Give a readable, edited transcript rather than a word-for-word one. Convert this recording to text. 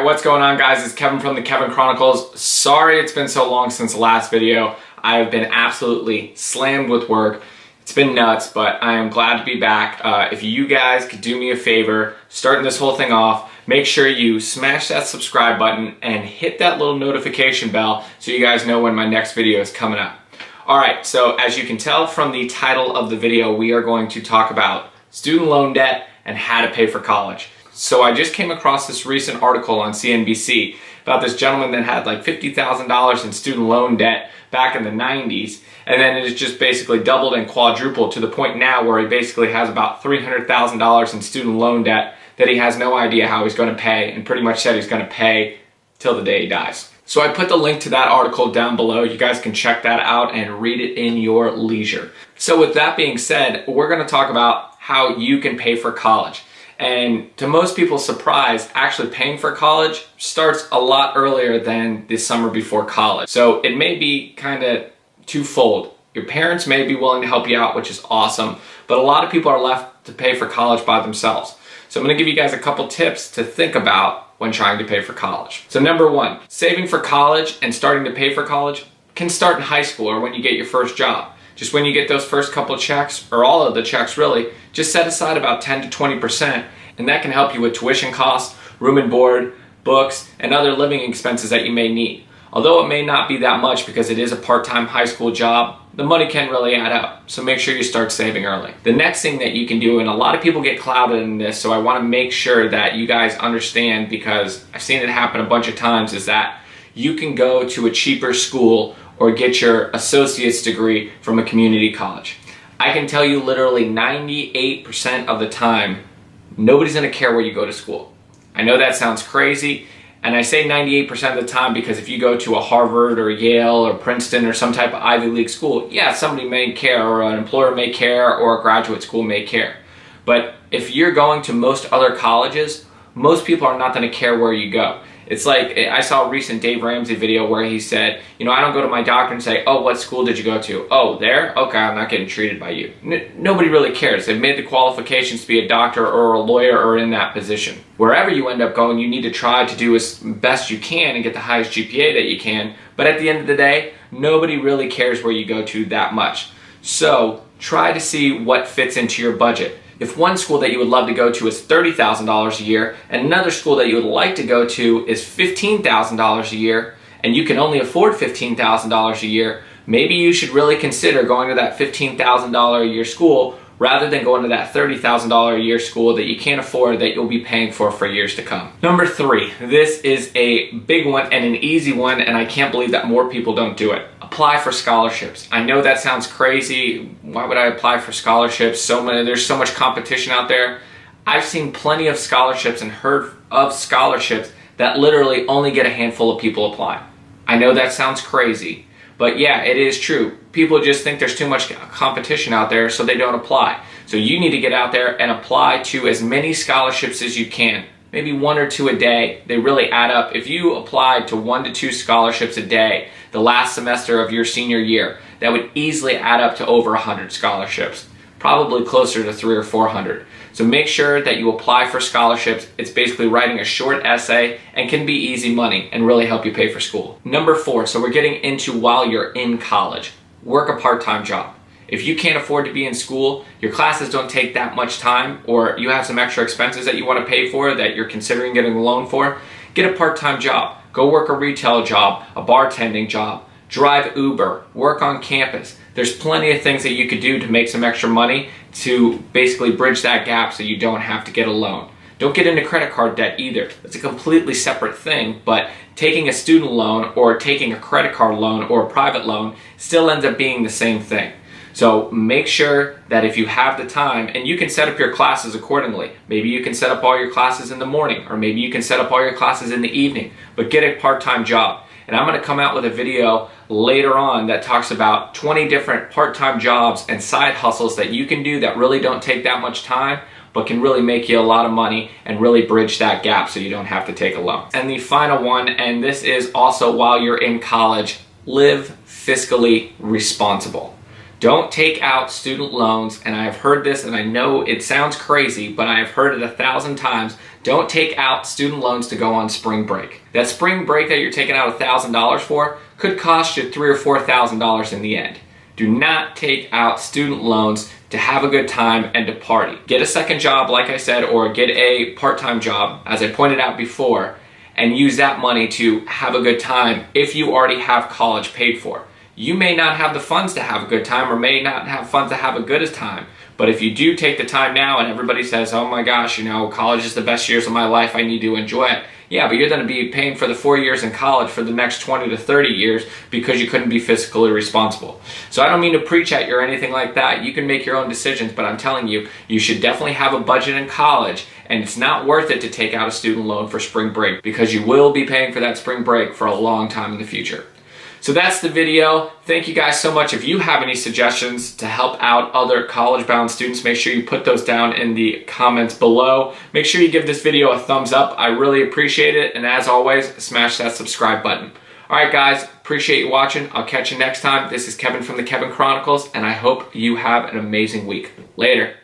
what's going on, guys? It's Kevin from the Kevin Chronicles. Sorry it's been so long since the last video. I've been absolutely slammed with work. It's been nuts, but I am glad to be back. If you guys could do me a favor, starting this whole thing off, make sure you smash that subscribe button and hit that little notification bell so you guys know when my next video is coming up. Alright, so as you can tell from the title of the video, we are going to talk about student loan debt and how to pay for college. So I just came across this recent article on CNBC about this gentleman that had like $50,000 in student loan debt back in the 90s, and then it has just basically doubled and quadrupled to the point now where he basically has about $300,000 in student loan debt that he has no idea how he's going to pay, and pretty much said he's going to pay till the day he dies. So I put the link to that article down below. You guys can check that out and read it in your leisure. So with that being said, we're going to talk about how you can pay for college. And to most people's surprise, actually paying for college starts a lot earlier than the summer before college. So it may be kind of twofold. Your parents may be willing to help you out, which is awesome, but a lot of people are left to pay for college by themselves. So I'm going to give you guys a couple tips to think about when trying to pay for college. So number one, saving for college and starting to pay for college can start in high school or when you get your first job. Just when you get those first couple checks, or all of the checks really, just set aside about 10 to 20%, and that can help you with tuition costs, room and board, books, and other living expenses that you may need. Although it may not be that much because it is a part-time high school job, the money can really add up, so make sure you start saving early. The next thing that you can do, and a lot of people get clouded in this, so I want to make sure that you guys understand, because I've seen it happen a bunch of times, is that you can go to a cheaper school or get your associate's degree from a community college. I can tell you literally 98% of the time, nobody's gonna care where you go to school. I know that sounds crazy, and I say 98% of the time because if you go to a Harvard or Yale or Princeton or some type of Ivy League school, yeah, somebody may care, or an employer may care, or a graduate school may care. But if you're going to most other colleges, most people are not gonna care where you go. It's like, I saw a recent Dave Ramsey video where he said, you know, I don't go to my doctor and say, oh, what school did you go to? Oh, there? Okay, I'm not getting treated by you. Nobody really cares. They've made the qualifications to be a doctor or a lawyer or in that position. Wherever you end up going, you need to try to do as best you can and get the highest GPA that you can. But at the end of the day, nobody really cares where you go to that much. So try to see what fits into your budget. If one school that you would love to go to is $30,000 a year, and another school that you would like to go to is $15,000 a year, and you can only afford $15,000 a year, maybe you should really consider going to that $15,000 a year school rather than going to that $30,000 a year school that you can't afford, that you'll be paying for years to come. Number three, this is a big one and an easy one, and I can't believe that more people don't do it. Apply for scholarships. I know that sounds crazy. Why would I apply for scholarships? There's so much competition out there. I've seen plenty of scholarships and heard of scholarships that literally only get a handful of people apply. I know that sounds crazy, but yeah, it is true. People just think there's too much competition out there, so they don't apply. So you need to get out there and apply to as many scholarships as you can. Maybe one or two a day. They really add up. If you applied to 1 to 2 scholarships a day the last semester of your senior year, that would easily add up to over 100 scholarships, probably closer to 300 or 400. So make sure that you apply for scholarships. It's basically writing a short essay and can be easy money and really help you pay for school. Number 4, so we're getting into while you're in college. Work a part-time job. If you can't afford to be in school, your classes don't take that much time, or you have some extra expenses that you want to pay for that you're considering getting a loan for, get a part-time job. Go work a retail job, a bartending job, drive Uber, work on campus. There's plenty of things that you could do to make some extra money to basically bridge that gap so you don't have to get a loan. Don't get into credit card debt either. It's a completely separate thing, but taking a student loan or taking a credit card loan or a private loan still ends up being the same thing. So make sure that if you have the time, and you can set up your classes accordingly. Maybe you can set up all your classes in the morning, or maybe you can set up all your classes in the evening, but get a part-time job. And I'm going to come out with a video later on that talks about 20 different part-time jobs and side hustles that you can do that really don't take that much time, but can really make you a lot of money and really bridge that gap so you don't have to take a loan. And the final one, and this is also while you're in college, live fiscally responsible. Don't take out student loans, and I have heard this, and I know it sounds crazy, but I have heard it 1,000 times. Don't take out student loans to go on spring break. That spring break that you're taking out $1,000 for could cost you $3,000 or $4,000 in the end. Do not take out student loans to have a good time and to party. Get a second job, like I said, or get a part-time job, as I pointed out before, and use that money to have a good time if you already have college paid for. You may not have the funds to have a good time or may not have funds to have a good time. But if you do take the time now and everybody says, oh my gosh, college is the best years of my life, I need to enjoy it. Yeah, but you're going to be paying for the 4 years in college for the next 20 to 30 years because you couldn't be fiscally responsible. So I don't mean to preach at you or anything like that. You can make your own decisions, but I'm telling you, you should definitely have a budget in college, and it's not worth it to take out a student loan for spring break because you will be paying for that spring break for a long time in the future. So that's the video. Thank you guys so much. If you have any suggestions to help out other college-bound students, make sure you put those down in the comments below. Make sure you give this video a thumbs up. I really appreciate it. And as always, smash that subscribe button. All right, guys, appreciate you watching. I'll catch you next time. This is Kevin from the Kevin Chronicles, and I hope you have an amazing week. Later.